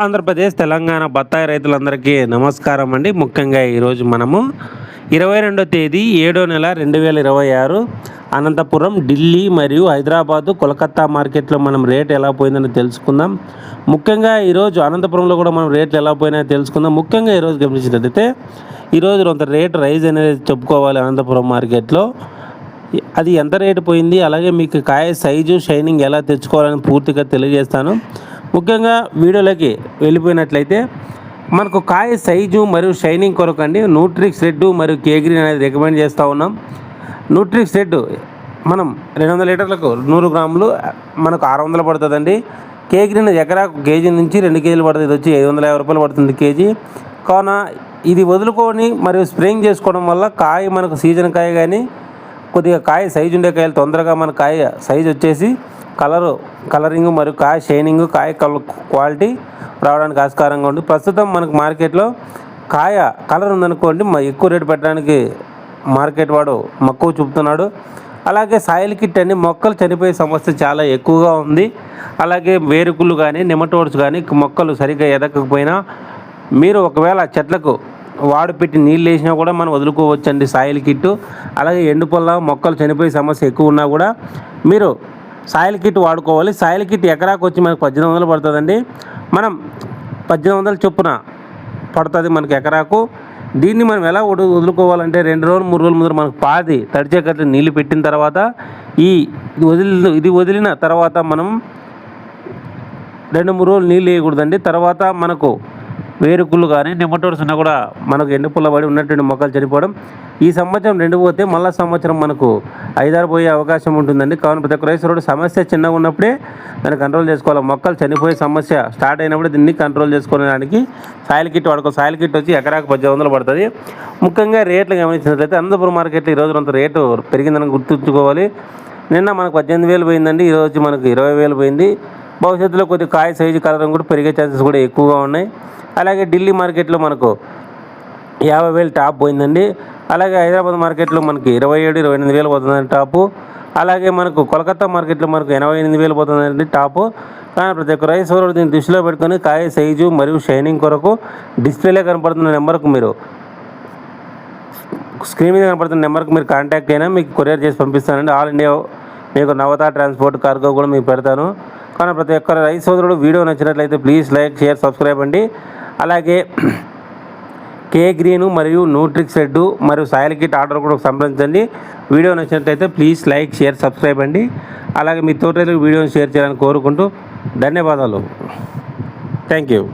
ఆంధ్రప్రదేశ్ తెలంగాణ బత్తాయి రైతులందరికీ నమస్కారం అండి. ముఖ్యంగా ఈరోజు మనము 22వ తేదీ 7వ నెల 2026 అనంతపురం, ఢిల్లీ మరియు హైదరాబాదు, కోల్కతా మార్కెట్లో మనం రేట్ ఎలా పోయిందని తెలుసుకుందాం. ముఖ్యంగా ఈరోజు అనంతపురంలో కూడా మనం రేట్లు ఎలా పోయినాయో తెలుసుకుందాం. ముఖ్యంగా ఈరోజు గమనించినట్లయితే ఈరోజు కొంత రేట్ రైజ్ అనేది చెప్పుకోవాలి. అనంతపురం మార్కెట్లో అది ఎంత రేటు పోయింది, అలాగే మీకు కాయ సైజు షైనింగ్ ఎలా తెచ్చుకోవాలని పూర్తిగా తెలియజేస్తాను. ముఖ్యంగా వీడియోలోకి వెళ్ళిపోయినట్లయితే మనకు కాయ సైజు మరియు షైనింగ్ కొరకు అండి న్యూట్రిక్స్ రెడ్ మరియు కేగ్రీన్ అనేది రికమెండ్ చేస్తూ ఉన్నాం. న్యూట్రిక్స్ రెడ్ మనం 200 లీటర్లకు 100 గ్రాములు మనకు 600 పడుతుందండి. కేగ్రీన్ ఎకరాకు కేజీ నుంచి 2 కేజీలు పడుతుంది. ఇది వచ్చి 550 రూపాయలు పడుతుంది కేజీ. కావున ఇది వదులుకొని మరియు స్ప్రేయింగ్ చేసుకోవడం వల్ల కాయ మనకు సీజన్ కాయ కానీ కొద్దిగా కాయ సైజు ఉండే కాయలు తొందరగా మన కాయ సైజు వచ్చేసి కలరింగ్ మరియు కాయ షైనింగ్, కాయ క్వాలిటీ రావడానికి ఆస్కారంగా ఉంది. ప్రస్తుతం మనకు మార్కెట్లో కాయ కలర్ ఉందనుకోండి ఎక్కువ రేటు పెట్టడానికి మార్కెట్ వాడు మక్కువ చూపుతున్నాడు. అలాగే సాయిల్ కిట్ అని మొక్కలు చనిపోయే సమస్య చాలా ఎక్కువగా ఉంది. అలాగే వేరుకులు కానీ నెమటోడ్స్ కానీ మొక్కలు సరిగ్గా ఎదగకపోయినా మీరు ఒకవేళ చెట్లకు వాడు పెట్టి నీళ్ళు వేసినా కూడా మనం వదులుకోవచ్చండి సాయిల్ కిట్టు. అలాగే ఎండుపొల్ల మొక్కలు చనిపోయే సమస్య ఎక్కువ ఉన్నా కూడా మీరు సాయిల్ కిట్ వాడుకోవాలి. సాయిల్ కిట్ ఎకరాకు వచ్చి మనకు 1800 పడుతుందండి. మనం 1800 చొప్పున పడుతుంది మనకి ఎకరాకు. దీన్ని మనం ఎలా వదులుకోవాలంటే 2 రోజులు 3 రోజుల ముందు మనకు పాది తడిచేకట్లు నీళ్ళు పెట్టిన తర్వాత ఇది వదిలిన తర్వాత మనం 2-3 రోజులు నీళ్ళు వేయకూడదండి. తర్వాత మనకు వేరుకుళ్ళు కానీ నెమటోడ్స్ ఉన్నా కూడా మనకు ఎండుపుల్ల పడి ఉన్నటువంటి మొక్కలు చనిపోవడం. ఈ సంవత్సరం 2 పోతే మళ్ళీ సంవత్సరం మనకు 5-6 పోయే అవకాశం ఉంటుందండి. కావున ప్రతి ఒక్క రైతు సమస్య చిన్నగా ఉన్నప్పుడే దాన్ని కంట్రోల్ చేసుకోవాలి. మొక్కలు చనిపోయే సమస్య స్టార్ట్ అయినప్పుడు దీన్ని కంట్రోల్ చేసుకోవడానికి సాయిల్ కిట్ వాడుకో. సాయిల్ కిట్ వచ్చి ఎకరాకు 1800 పడుతుంది. ముఖ్యంగా రేట్లు గమనించినట్లయితే అనంతపురం మార్కెట్లో ఈరోజు అంత రేటు పెరిగిందని గుర్తుంచుకోవాలి. నిన్న మనకు 18,000 పోయిందండి, ఈరోజు మనకు 20,000 పోయింది. భవిష్యత్తులో కొద్దిగా కాయ సైజు కలరం కూడా పెరిగే ఛాన్సెస్ కూడా ఎక్కువగా ఉన్నాయి. అలాగే ఢిల్లీ మార్కెట్లో మనకు 50,000 టాప్ పోయిందండి. అలాగే హైదరాబాద్ మార్కెట్లో మనకి 27,000-28,000 పోతుందండి టాపు. అలాగే మనకు కోల్కతా మార్కెట్లో మనకు 88,000 పోతుందండి టాపు. కానీ ప్రతి ఒక్క రైస్ దీన్ని దృష్టిలో పెట్టుకొని కాయ సైజు మరియు షైనింగ్ కొరకు డిస్ప్లేలో కనపడుతున్న నెంబర్కు మీరు స్క్రీన్ మీద కనపడుతున్న నెంబర్కి మీరు కాంటాక్ట్ అయినా మీకు కొరియర్ చేసి పంపిస్తానండి. ఆల్ ఇండియా మీకు నవత ట్రాన్స్పోర్ట్ కార్గో కూడా మీకు పెడతాను. కానీ ప్రతి ఒక్క రైతు సోదరుడు వీడియో నచ్చినట్లయితే ప్లీజ్ లైక్, షేర్, సబ్స్క్రైబ్ అండి. అలాగే కేగ్రీన్ మరియు న్యూట్రిక్స్ రెడ్ మరియు సాయిల్ కిట్ ఆర్డర్ కూడా సంప్రదించండి. వీడియో నచ్చినట్లయితే ప్లీజ్ లైక్, షేర్, సబ్స్క్రైబ్ అండి. అలాగే మీ తోటి వీడియోని షేర్ చేయాలని కోరుకుంటూ ధన్యవాదాలు. Thank you.